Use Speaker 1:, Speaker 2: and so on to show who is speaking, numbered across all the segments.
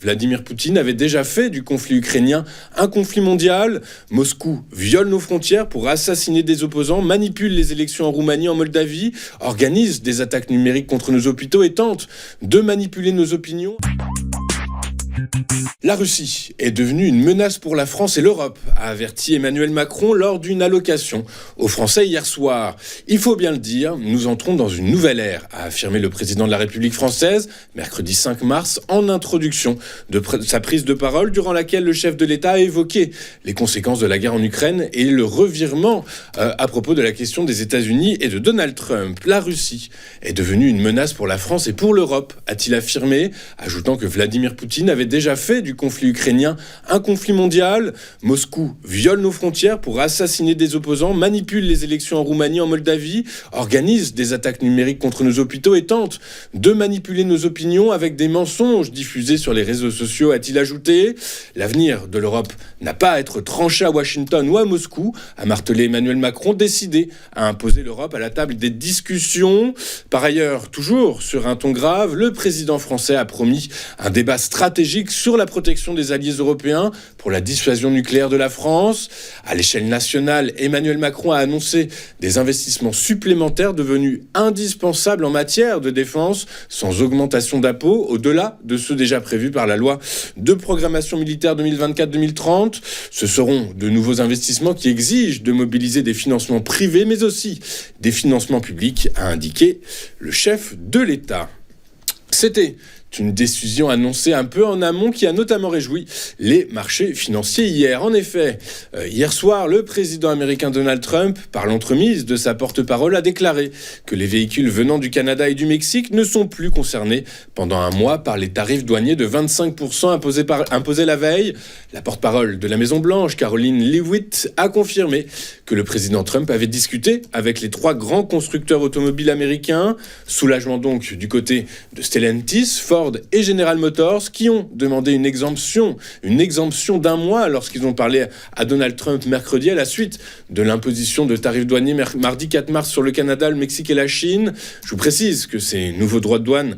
Speaker 1: Vladimir Poutine avait déjà fait du conflit ukrainien un conflit mondial. Moscou viole nos frontières pour assassiner des opposants, manipule les élections en Roumanie, en Moldavie, organise des attaques numériques contre nos hôpitaux et tente de manipuler nos opinions. La Russie est devenue une menace pour la France et l'Europe, a averti Emmanuel Macron lors d'une allocation aux Français hier soir. Il faut bien le dire, nous entrons dans une nouvelle ère, a affirmé le président de la République française, mercredi 5 mars, en introduction de sa prise de parole, durant laquelle le chef de l'État a évoqué les conséquences de la guerre en Ukraine et le revirement à propos de la question des États-Unis et de Donald Trump. La Russie est devenue une menace pour la France et pour l'Europe, a-t-il affirmé, ajoutant que Vladimir Poutine avait déjà fait du conflit ukrainien un conflit mondial. Moscou viole nos frontières pour assassiner des opposants, manipule les élections en Roumanie, en Moldavie, organise des attaques numériques contre nos hôpitaux et tente de manipuler nos opinions avec des mensonges diffusés sur les réseaux sociaux, a-t-il ajouté. L'avenir de l'Europe n'a pas à être tranché à Washington ou à Moscou, a martelé Emmanuel Macron, décidé à imposer l'Europe à la table des discussions. Par ailleurs, toujours sur un ton grave, le président français a promis un débat stratégique sur la protection des alliés européens pour la dissuasion nucléaire de la France. À l'échelle nationale, Emmanuel Macron a annoncé des investissements supplémentaires devenus indispensables en matière de défense, sans augmentation d'impôts, au-delà de ceux déjà prévus par la loi de programmation militaire 2024-2030. Ce seront de nouveaux investissements qui exigent de mobiliser des financements privés, mais aussi des financements publics, a indiqué le chef de l'État. C'était une décision annoncée un peu en amont qui a notamment réjoui les marchés financiers hier. En effet, hier soir, le président américain Donald Trump, par l'entremise de sa porte-parole, a déclaré que les véhicules venant du Canada et du Mexique ne sont plus concernés pendant un mois par les tarifs douaniers de 25% imposés la veille. La porte-parole de la Maison-Blanche, Caroline Leavitt, a confirmé que le président Trump avait discuté avec les 3 grands constructeurs automobiles américains. Soulagement donc du côté de Stellantis, Ford et General Motors, qui ont demandé une exemption d'un mois lorsqu'ils ont parlé à Donald Trump mercredi à la suite de l'imposition de tarifs douaniers mardi 4 mars sur le Canada, le Mexique et la Chine. Je vous précise que ces nouveaux droits de douane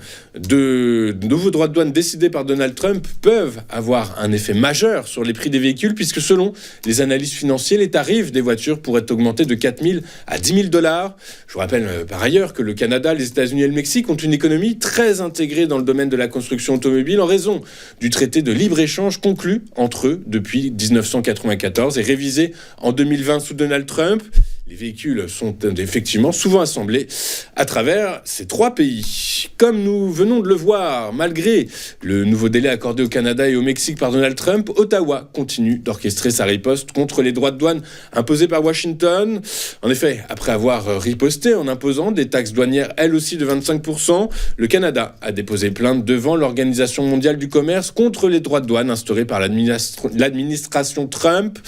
Speaker 1: décidés par Donald Trump peuvent avoir un effet majeur sur les prix des véhicules, puisque selon les analystes financiers, les tarifs des voitures pourraient augmenter de 4 000 à 10 000 $. Je vous rappelle par ailleurs que le Canada, les États-Unis et le Mexique ont une économie très intégrée dans le domaine de la construction automobile en raison du traité de libre-échange conclu entre eux depuis 1994 et révisé en 2020 sous Donald Trump. Les véhicules sont effectivement souvent assemblés à travers ces 3 pays. Comme nous venons de le voir, malgré le nouveau délai accordé au Canada et au Mexique par Donald Trump, Ottawa continue d'orchestrer sa riposte contre les droits de douane imposés par Washington. En effet, après avoir riposté en imposant des taxes douanières elles aussi de 25%, le Canada a déposé plainte devant l'Organisation mondiale du commerce contre les droits de douane instaurés par l'administration Trump.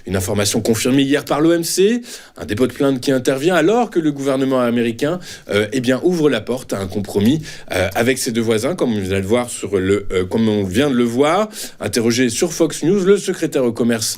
Speaker 1: Une information confirmée hier par l'OMC. Un dépôt de plainte qui intervient alors que le gouvernement américain ouvre la porte à un compromis avec ses 2 voisins, comme on vient de le voir. Interrogé sur Fox News, le secrétaire au commerce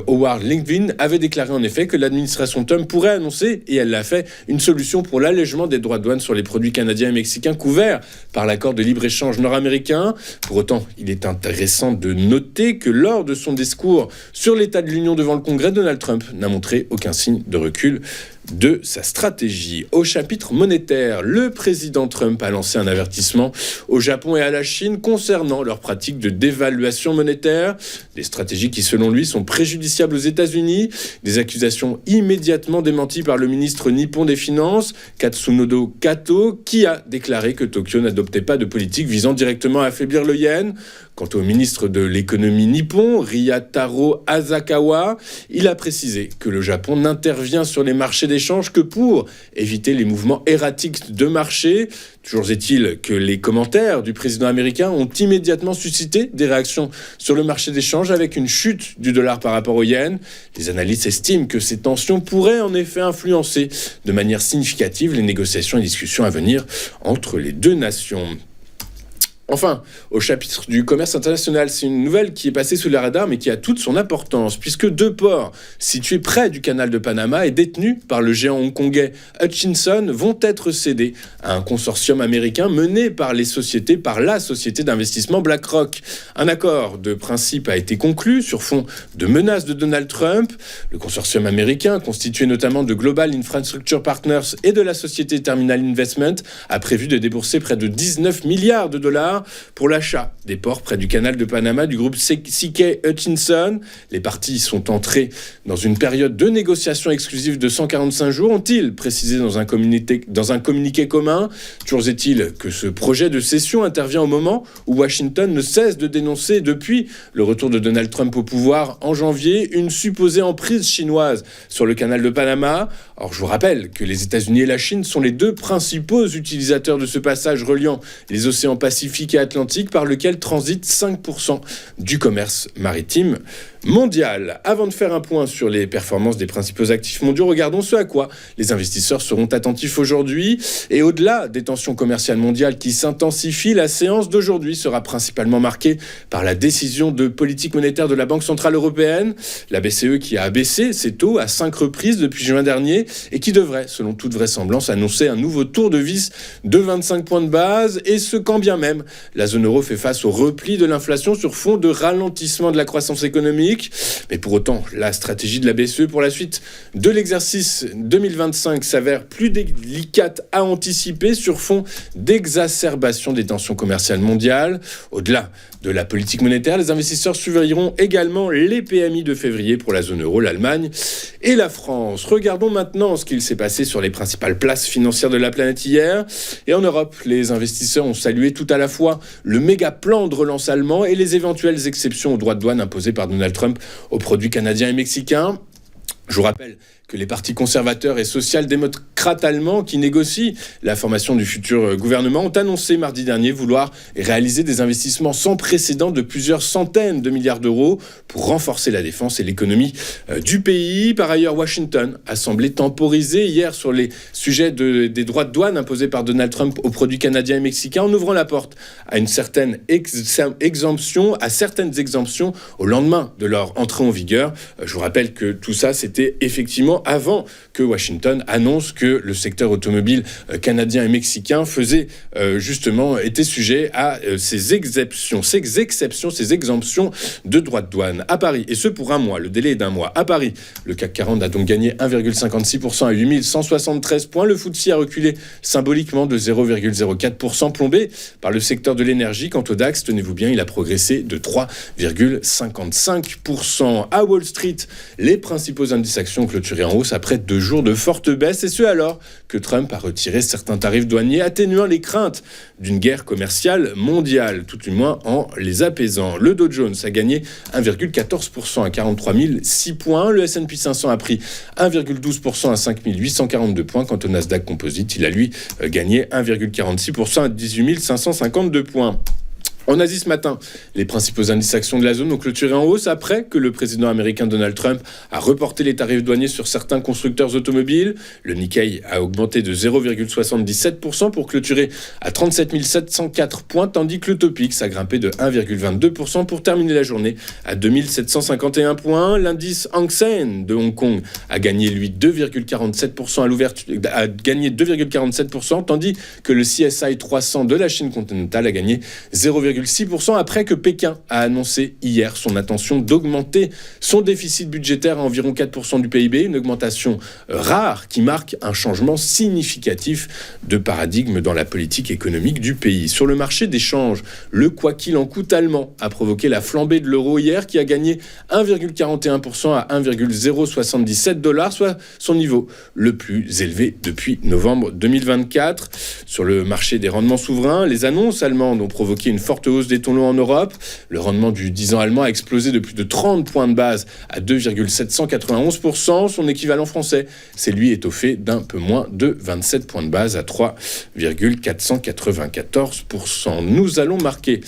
Speaker 1: Howard Lindvin avait déclaré en effet que l'administration Trump pourrait annoncer, et elle l'a fait, une solution pour l'allègement des droits de douane sur les produits canadiens et mexicains couverts par l'accord de libre-échange nord-américain. Pour autant, il est intéressant de noter que lors de son discours sur l'état de l'Union devant le Congrès, Donald Trump n'a montré aucun signe de recul de sa stratégie. Au chapitre monétaire, le président Trump a lancé un avertissement au Japon et à la Chine concernant leurs pratiques de dévaluation monétaire, des stratégies qui selon lui sont préjudiciables aux États-Unis, des accusations immédiatement démenties par le ministre nippon des Finances, Katsunobu Kato, qui a déclaré que Tokyo n'adoptait pas de politique visant directement à affaiblir le yen. Quant au ministre de l'économie nippon, Ryataro Asakawa, il a précisé que le Japon n'intervient sur les marchés d'échange que pour éviter les mouvements erratiques de marché. Toujours est-il que les commentaires du président américain ont immédiatement suscité des réactions sur le marché d'échange avec une chute du dollar par rapport au yen. Les analystes estiment que ces tensions pourraient en effet influencer de manière significative les négociations et discussions à venir entre les 2 nations. Enfin, au chapitre du commerce international, c'est une nouvelle qui est passée sous les radars mais qui a toute son importance, puisque 2 ports situés près du canal de Panama et détenus par le géant hongkongais Hutchison vont être cédés à un consortium américain mené par la société d'investissement BlackRock. Un accord de principe a été conclu sur fond de menaces de Donald Trump. Le consortium américain, constitué notamment de Global Infrastructure Partners et de la société Terminal Investment, a prévu de débourser près de 19 milliards de dollars pour l'achat des ports près du canal de Panama du groupe CK Hutchison. Les parties sont entrées dans une période de négociation exclusive de 145 jours, ont-ils précisé dans un communiqué commun. Toujours est-il que ce projet de cession intervient au moment où Washington ne cesse de dénoncer, depuis le retour de Donald Trump au pouvoir en janvier, une supposée emprise chinoise sur le canal de Panama. Or, je vous rappelle que les États-Unis et la Chine sont les 2 principaux utilisateurs de ce passage reliant les océans Pacifique et Atlantique, par lequel transite 5% du commerce maritime mondial. Avant de faire un point sur les performances des principaux actifs mondiaux, regardons ce à quoi les investisseurs seront attentifs aujourd'hui. Et au-delà des tensions commerciales mondiales qui s'intensifient, la séance d'aujourd'hui sera principalement marquée par la décision de politique monétaire de la Banque Centrale Européenne, la BCE, qui a abaissé ses taux à 5 reprises depuis juin dernier et qui devrait, selon toute vraisemblance, annoncer un nouveau tour de vis de 25 points de base, et ce quand bien même la zone euro fait face au repli de l'inflation sur fond de ralentissement de la croissance économique. Mais pour autant, la stratégie de la BCE pour la suite de l'exercice 2025 s'avère plus délicate à anticiper sur fond d'exacerbation des tensions commerciales mondiales. Au-delà de la politique monétaire, les investisseurs surveilleront également les PMI de février pour la zone euro, l'Allemagne et la France. Regardons maintenant ce qu'il s'est passé sur les principales places financières de la planète hier. Et en Europe, les investisseurs ont salué tout à la fois le méga plan de relance allemand et les éventuelles exceptions aux droits de douane imposés par Donald Trump aux produits canadiens et mexicains. Je vous rappelle que les partis conservateurs et social-démocrates allemands qui négocient la formation du futur gouvernement ont annoncé mardi dernier vouloir réaliser des investissements sans précédent de plusieurs centaines de milliards d'euros pour renforcer la défense et l'économie du pays. Par ailleurs, Washington a semblé temporiser hier sur les sujets des droits de douane imposés par Donald Trump aux produits canadiens et mexicains, en ouvrant la porte à une certaine exemption au lendemain de leur entrée en vigueur. Je vous rappelle que tout ça, c'était effectivement avant que Washington annonce que le secteur automobile canadien et mexicain était sujet à ces exemptions de droits de douane. À Paris, et ce pour un mois, le délai est d'1 mois. À Paris, le CAC 40 a donc gagné 1,56% à 8173 points. Le FTSE a reculé symboliquement de 0,04%, plombé par le secteur de l'énergie. Quant au DAX, tenez-vous bien, il a progressé de 3,55%. À Wall Street, les principaux indices actions clôturés en hausse après 2 jours de forte baisse, et ce alors que Trump a retiré certains tarifs douaniers, atténuant les craintes d'une guerre commerciale mondiale, tout du moins en les apaisant. Le Dow Jones a gagné 1,14% à 43 006 points. Le S&P 500 a pris 1,12% à 5 842 points. Quant au Nasdaq Composite, il a lui gagné 1,46% à 18 552 points. En Asie ce matin, les principaux indices actions de la zone ont clôturé en hausse après que le président américain Donald Trump a reporté les tarifs douaniers sur certains constructeurs automobiles. Le Nikkei a augmenté de 0,77% pour clôturer à 37 704 points, tandis que le Topix a grimpé de 1,22% pour terminer la journée à 2 751 points. L'indice Hang Seng de Hong Kong a gagné, lui, 2,47% à l'ouverture, tandis que le CSI 300 de la Chine continentale a gagné 0,6% après que Pékin a annoncé hier son intention d'augmenter son déficit budgétaire à environ 4% du PIB, une augmentation rare qui marque un changement significatif de paradigme dans la politique économique du pays. Sur le marché des changes, le quoi qu'il en coûte allemand a provoqué la flambée de l'euro hier, qui a gagné 1,41% à 1,077 $, soit son niveau le plus élevé depuis novembre 2024. Sur le marché des rendements souverains, les annonces allemandes ont provoqué une forte hausse des taux longs en Europe. Le rendement du 10 ans allemand a explosé de plus de 30 points de base à 2,791%. Son équivalent français s'est lui étoffé d'un peu moins de 27 points de base à 3,494%. Nous allons marquer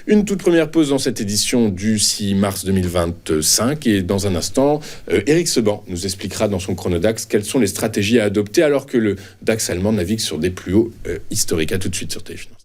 Speaker 1: une toute première pause dans cette édition du 6 mars 2025, et dans un instant, Éric Seban nous expliquera dans son chronodax quelles sont les stratégies à adopter alors que le DAX allemand navigue sur des plus hauts historiques. À tout de suite sur Téléfinance.